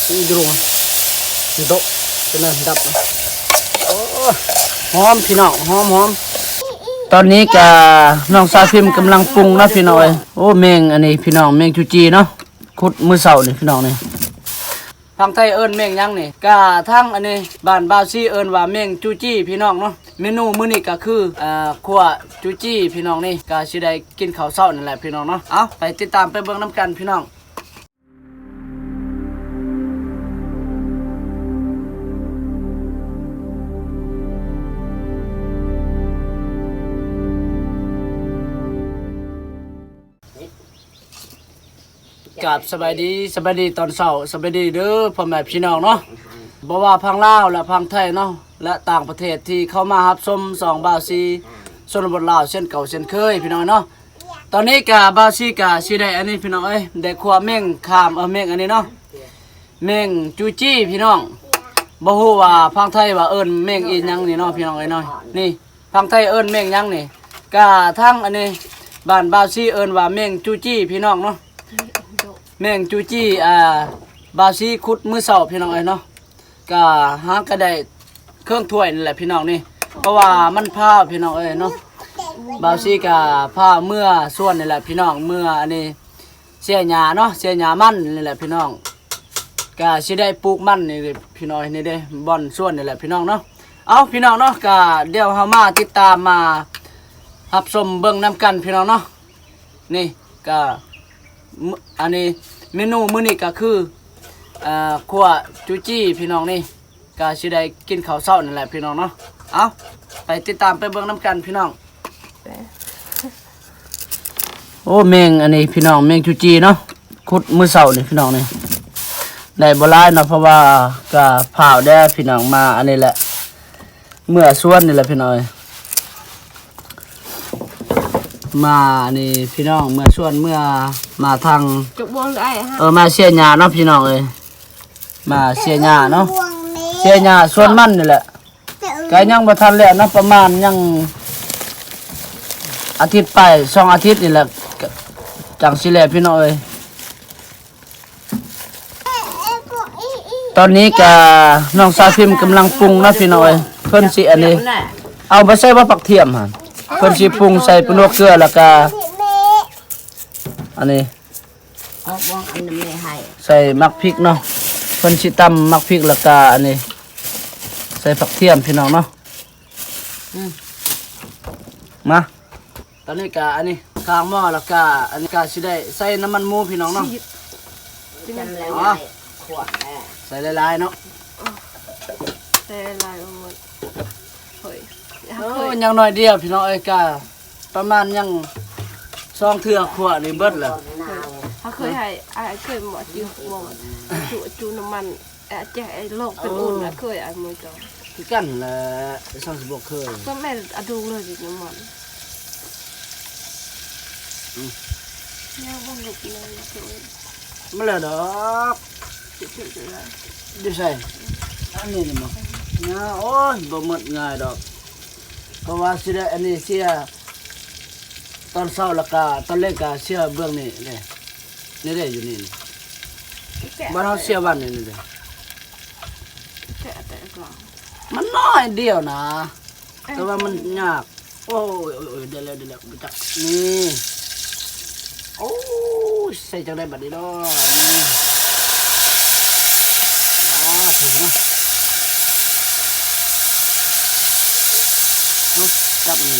นี่ดูนี่โตเป็นอะไรดับโอ้หอมพี่น้องหอมตอนนี้กะน้องสาวพิมพ์กำลังปรุงนะพี่น้อยโอ้เมงอันนี้พี่น้องเมงจูจีเนาะขุดมือเสานี่พี่น้องนี่ทางไทยเอิ้นเมงยังนี่กะทั้งอันนี้บ้านบาวซีเอิ้นว่าเมงจูจีพี่น้องเนาะเมนูมื้อนี้ก็คือขั่วจูจีพี่น้องนี่ก็สิได้กินข้าวเช้านั่นแหละพี่น้องเนาะเอาไปติดตามไปเบิ่งนํกันพี่น้องกับสบายดีตอนเช้าสบายดีเด้อพ่อแม่พี่น้องเนาะบ่ว่าพังลาวและพังไทยเนาะและต่างประเทศที่เข้ามารับชม2บ่าวซีชนบทลาวเช่นเก่าเช่นเคยพี่น้องเนาะตอนนี้กะบ่าวซีกะสิได้อันนี้พี่น้องเอ้ยได้คั่วเม่งขามเม่งอันนี้เนาะเม่งจูจี้พี่น้องบ่ฮู้ว่าพังไทยว่าเอิ้นเม่งอีหยังนี่เนาะพี่น้องเอ้ยเนาะนี่พังไทยเอิ้นเม่งหยังนี่กะทั้งอันนี้บ้านบ่าวซีเอิ้นว่าเม่งจูจี้พี่น้องเนาะแมงจูจี้บาซีคุดมือเสาพี่น้องเอ้ยเนาะก็หาก็ได้เครื่องถ้วยนี่แหละพี่น้องนี่เพราะว่ามันผ้าพี่น้องเอ้ยเนาะบาซีก็ผ้าเมื่อส่วนนี่แหละพี่น้องเมื่ออันนี้เสียหญ้าเนาะเสียหญ้ามันนี่แหละพี่น้องก็สิได้ปลูกมันนี่พี่น้องนี่เด้บ่อนส่วนนี่แหละพี่น้องเนาะเอาพี่น้องเนาะก็เดี๋ยวเฮามาติดตามมารับชมเบิ่งนํกันพี่น้องเนาะนี่ก็อันนี้เมนูมื้อนี้ก็คือขั่วจูจี้พี่น้องนี่ก็สิได้กินข้าวเช้านั่นแหละพี่น้องเนาะเอาไปติดตามไปเบิ่งนํกันพี่น้องโอ้เมงอันนี้พี่น้องเมงจูจี้เนาะขุดมือเช้านี่พี่น้องนี่ได้บ่หลายเนาะเพราะว่าก็พาวได้พี่น้องมาอันนี้แหละเมื่อส่วนนี่แหละพี่น้องมานี่พี่น้องเมื่อส่วนเมื่อมาทางจุกบวงได้ฮะมาเสียหญ้าเนาะพี่น้องเอ้ยมาเสียหญ้าเนาะเสียหญ้าส่วนมันนี่แหละก็ยังบ่ทันแล้วเนาะประมาณยังอาทิตย์ไป2อาทิตย์นี่แหละจังสิแล้วพี่น้องเอ้ยตอนนี้ก็น้องสาวพิมพ์กำลังปรุงนะพี่น้องเอ้ยเพิ่นสิอันนี้เอาไปใส่ว่าผักเทียมหั่นเพิ่นสิปรุงใส่เป็นเกลือแล้วก็อันนี้เอาบวงอันนี้ให้ใส่มักพริกเนาะเพิ่นสิตำมักพริกแล้วก็อันนี้ใส่ผักเทียมพี่น้องเนาะมาตอนนี้ก็อันนี้ข้างหม้อแล้วก็อันนี้ก็สิได้ใส่น้ำมันหมูพี่น้องเนาะอ๋อใส่หลายๆเนาะใส่ลายหมดเฮ้ยยังน้อยเดียวพี่น้องเอ้ยก็ประมาณยัง2เทื่อขวดนี่เบิดแล้วเขาเคยให้เคยหมดอยู่หมดจูน้ำมันแจกโลกเป็นอุ่นเคยมือจอคือกันแหละ26เคยก็แม่ดูเลยดิน้ำมันเนี่ยบ้องหลุดเลยมาแล้วดอกดูใส่อันนี้นี่มั้งนะโอ้ยบ่หมดง่ายดอกเพราะว่าสิได้อันนี้เสียตอนเช้าแล้วก็ตอนเล็กก็เสียเบื้องนี่นี่ได้อยู่นี่บ้านเฮาเสียวันนี่เด้มันน้อยเดียวนะแต่ว่ามันยากโอ้ยเดี๋ยวรู้จักนี่โอ้ยใส่จังได้บัดนี้ดอกถึงนะจับนี่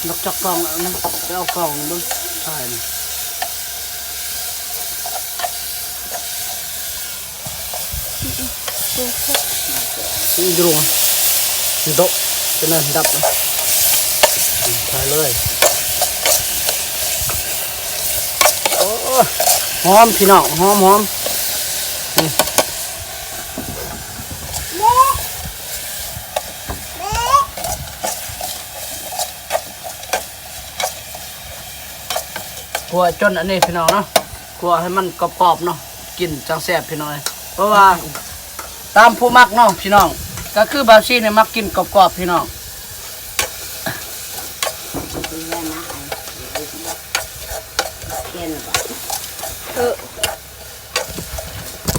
นกจักกองนะไปเอากองมึงใช่นี่นี่ดูนี่โตเป็นอะไรดับใช่เลยโอ้หอมพี่น้องหอมขั่วจนอันนี้พี่น้องเนาะขั่วให้มันกรอบๆเนาะ กินจังแซ่บพี่น้องเพราะว่าตามผู้มักเนาะพี่น้องก็คือบาวซี่เนี่ยมักกินกรอบๆพี่น้อง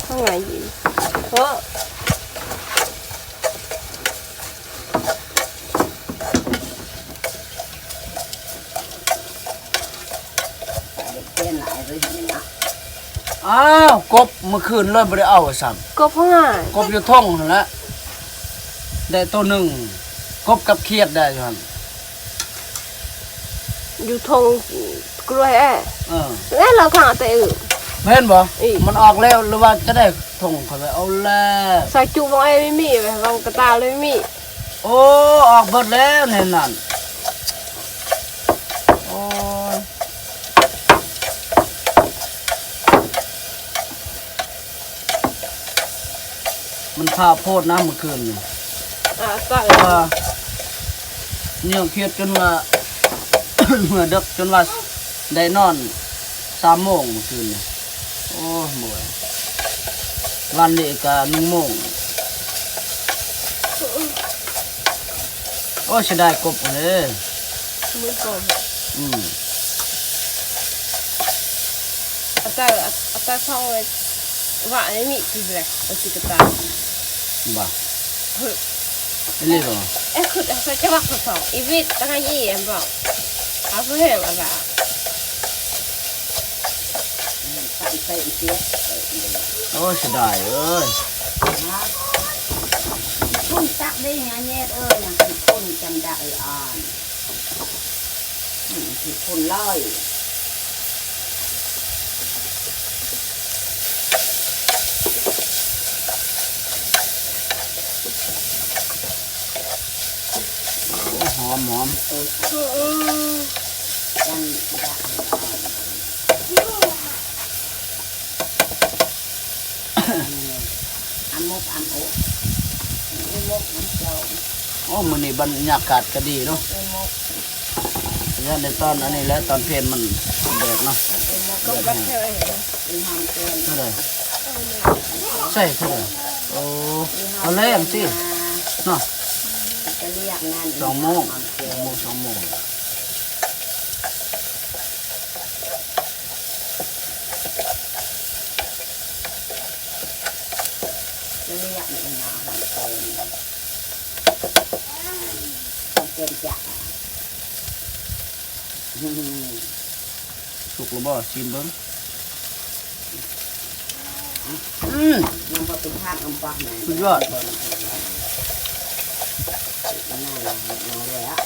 ข้างไหนยินเออ อ้าวกบเมื่อคืนเลยบ่ได้เอาซ้ำ ก็พ่อง่าย กบอยู่ท้องหั่นแหละได้ตัวหนึ่งกบกับเขียดได้อยู่หั่น อยู่ทงกล้วยแอ่ เออ แล้วเราข้างแต่อื่น แม่นบ่ อีก มันออกแล้วหรือว่าจะได้ทงเขาไปเอาแล้ว ใส่จุบางไอ้ไม่มีไปบางกระตาเลยไม่มี โอ้ออกเบิดแล้วเนี่ยนั่นโอ้ยมันพาโพดนะเมื่อคืนนี่ ใส่ ว่าเนี่ยเครียดจนว่า เมื่อดึกจนว่าได้นอน3 โมงเมื่อคืนนี่โอ้หมวยวันนี้ก็1 โมงโอ้เสียดายกบเลย มือก่อน อืม แต่ท่องเลยว่าไม่มีทีแรกเอาสิกระตา บ่า เฮ้ย นี่เหรอ คือใส่จะว่าสองอีวิทตั้งให้ยี่เอ็มบอกเอาเพื่อให้อะไร โอ้เสียดายเอ้ย คุณตักได้ไงเนี่ยอย่างที่คุณจำได้อ่อนที่คุณลอย หอมหอม กันได้อันมุกอันโอ้อันมุกอันเจ้า โอ้มื้อนี้บรรยากาศก็ดีเนาะ อันมุก แล้วในตอนอันนี้แล้วตอนเพลนมันแดดเนาะ ก็แบบเท่าไหร่ อีหอมเกิน เท่าไหร่ใช่เท่าไหร่โอ้เอาแรงสิเนาะ จะเรียกงาน 2 โมง2 โมง จะเรียกมันมาหอมเกินเกินจัก สุกหรือบ่ชิมเบิ่ง ยังพอเป็นภาพอันปะไหน สุดยอด มันน่ารักเลยอ่ะ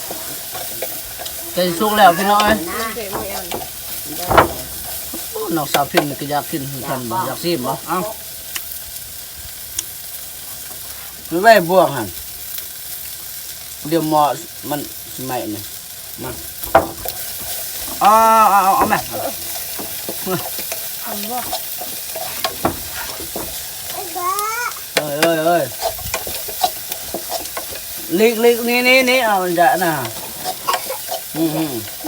ใกล้สุกแล้วพี่น้อย นะ เดี๋ยวไม่เอา โอ้น้องสาวพิมพ์นี่ก็อยากกินคือกันบ่อยากชิมบ่เอ้าไม่ไว้บวกหั่นเดี๋ยวหมอมันสิไหม้นี่มาเอาแม่ ทำว่า เอ้ยลิกนี่เอาจะน่ะ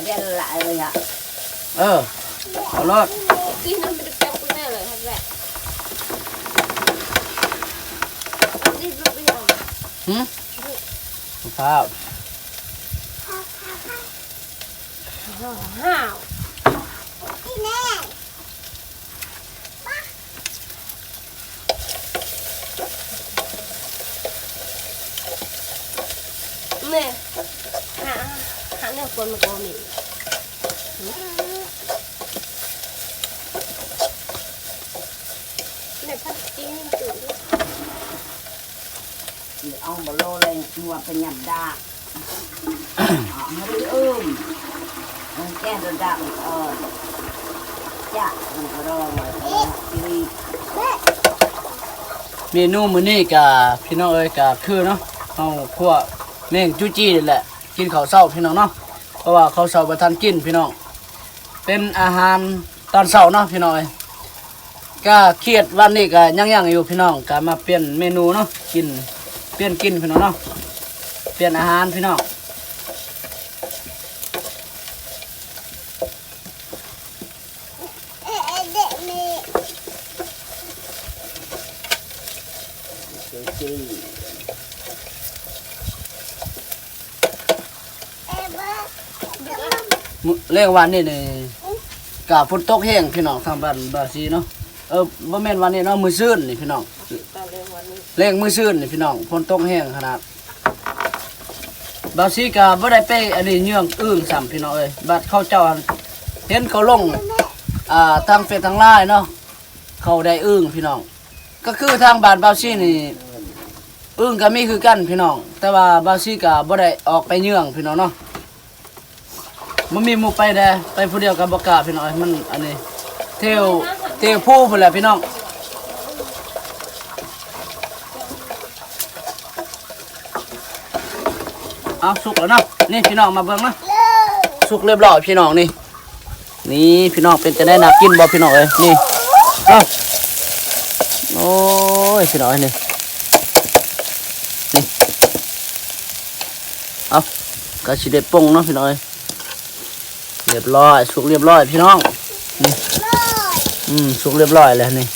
เย็นละเลยอ่ะ เอารถ ตีน้ำเป็นแก้วคุณแม่เลยครับแหละรีบไปเอา ครับ ห้าวเนี่ยหาเนี่ยคนมาโกมีเนี่ยพัดกินนี่ตื่น เอาบอลโลเลยมัวเป็นยันดาไม่แก้ระดับจ้ะมันก็รอมาที เมนูมื้อนี้ก็พี่น้องเอ้ยก็คือเนาะเอาพวกแมงจูจี้นี่แหละกินข้าวเช้าพี่น้องเนาะเพราะว่าข้าวเช้าบ่ทันกินพี่น้องเป็นอาหารตอนเช้าเนาะพี่น้องเอ้ยก็เครียดวันนี้ก็ยังอยู่พี่น้องก็มาเปลี่ยนเมนูเนาะกินเปลี่ยนกินพี่น้องเนาะเปลี่ยนอาหารพี่น้อง จี เรียกวันนี้นี่กะฝนตกแห้งพี่น้องทางบ้านบาซีเนาะบ่แม่นวันนี้เนาะมื้อซื่นนี่พี่น้อง ตอนเรื่องวันนี้ เร่งมื้อซื่นนี่พี่น้องฝนตกแห้งขนาดบาซีกะบ่ได้ไปอันนี้เยื่องอึ้งซ้ำพี่น้องเอ้ยบัดเขาเจ้าเห็นเขาลงทางเฟซทางไลน์เนาะเขาได้อึ้งพี่น้องก็คือทางบ้านบาซีนี่อึ้งก็มีคือกันพี่น้องแต่ว่าบาซีกะบ่ได้ออกไปเยื่องพี่น้องเนาะมันมีหมู่ไปแดไปผู้เดียวกับบ่กล้าพี่น้องเอ้ยมันอันนี้เที่ยวผู้พุ่นแหละพี่น้องเอาสุกแล้วเนาะนี่พี่น้องมาเบิ่งนะสุกเรียบร้อยพี่น้องนี่นี่พี่น้องเป็นจะได้น่ากินบ่พี่น้องเอ้ยนี่เอาโอ้ยพี่น้องเอ้ยนี่เอาก็สิได้ปรุงเนาะพี่น้องเอ้ยเรียบร้อยสุกเรียบร้อยพี่น้องนี่สุกเรียบร้อยแล้วนี่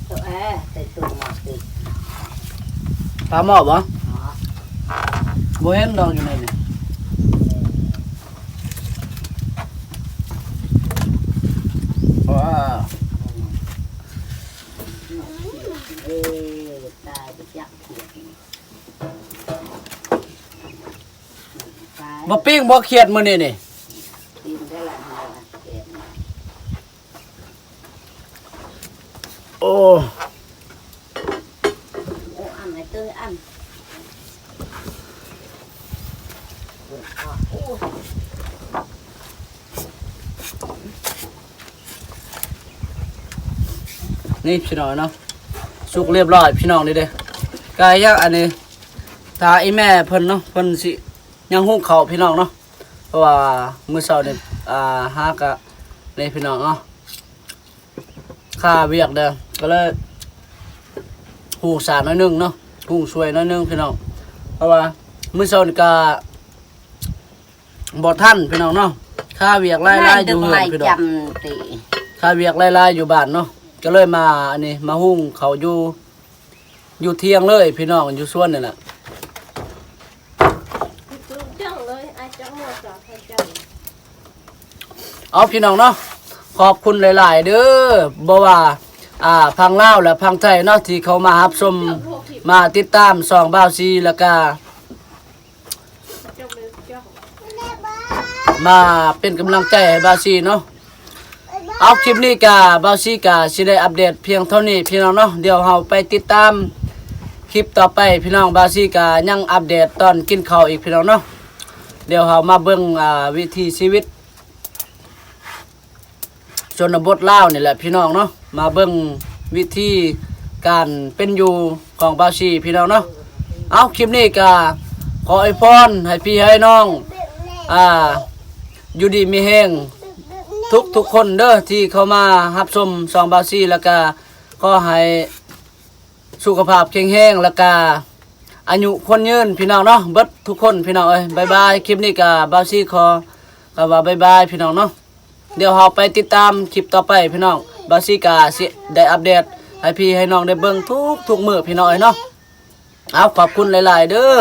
ตัวแต่ตัวหมดติด ปลาหมอบบ่บ่เห็นดอกอยู่ในนี่ว้า ตายไปจับเขียด บ่ปิ้งบ่เขียดมื้อนี้นี่ กินได้ละเขียด โอ้ โอ้อันไหนตัวอัน นี่พี่น้องเนาะสุกเรียบร้อยพี่น้องนี่เด้กายยักอันนี้ถ้าอีแม่เพิ่นเนาะเพิ่นสิยังหุงข้าวพี่น้องเนาะเพราะว่ามื้อเช้านี่หากะนี่พี่น้องเนาะค่าเวียกเด้อก็เลยหุงสารน้อยนึงเนาะหุงช่วยน้อยนึงพี่น้องเพราะว่ามื้อเช้านี่ก็บ่ทันพี่น้องเนาะค่าเวียกหลายๆอยู่เฮือนพี่น้อง จำตี ค่าเวียกหลายๆอยู่บ้านเนาะก็เลยมาอันนี้มาหุงเขาวอยู่เที่ยงเลยพี่น้องอยู่สวนนี่แหละ จังเลยไอ้จังหมดจ้ะไอ้จัง เอาพี่น้องเนาะขอบคุณหลายๆเด้อบ่ว่าพังลาวและพังไทยเนาะที่เขามารับชมมาติดตามสองบ่าวซีแล้วก็ จังเลยจัง มาเป็นกำลังใจให้บ่าวซีเนาะเอาคลิปนี้กะบ่าวซีกะสิได้อัปเดตเพียงเท่านี้พี่น้องเนาะเดี๋ยวเราไปติดตามคลิปต่อไปพี่น้องบ่าวซีกะยังอัปเดตตอนกินข้าวอีกพี่น้องเนาะเดี๋ยวเรามาเบิ่งวิถีชีวิตชนบทลาวนี่แหละพี่น้องเนาะมาเบิ่งวิธีการเป็นอยู่ของบ่าวซีพี่น้องเนาะเอาคลิปนี้กะขออวยพรให้พี่ให้น้องอยู่ดีมีแฮงทุกคนเด้อที่เข้ามารับชมสองบาซีแล้วก็ก็ให้สุขภาพแข็งแรงแล้วก็อายุคนยืนพี่น้องเนาะเบิดทุกคนพี่น้องเอ้ยบายบายคลิปนี้ก็บาซีขอก็ว่าบายบายพี่น้องเนาะเดี๋ยวเราไปติดตามคลิปต่อไปพี่น้องบาซีก็สิได้อัปเดตให้พี่ให้น้องได้เบิ่งทุกมื้อพี่น้องเอ้ยเนาะเอาขอบคุณหลายๆเด้อ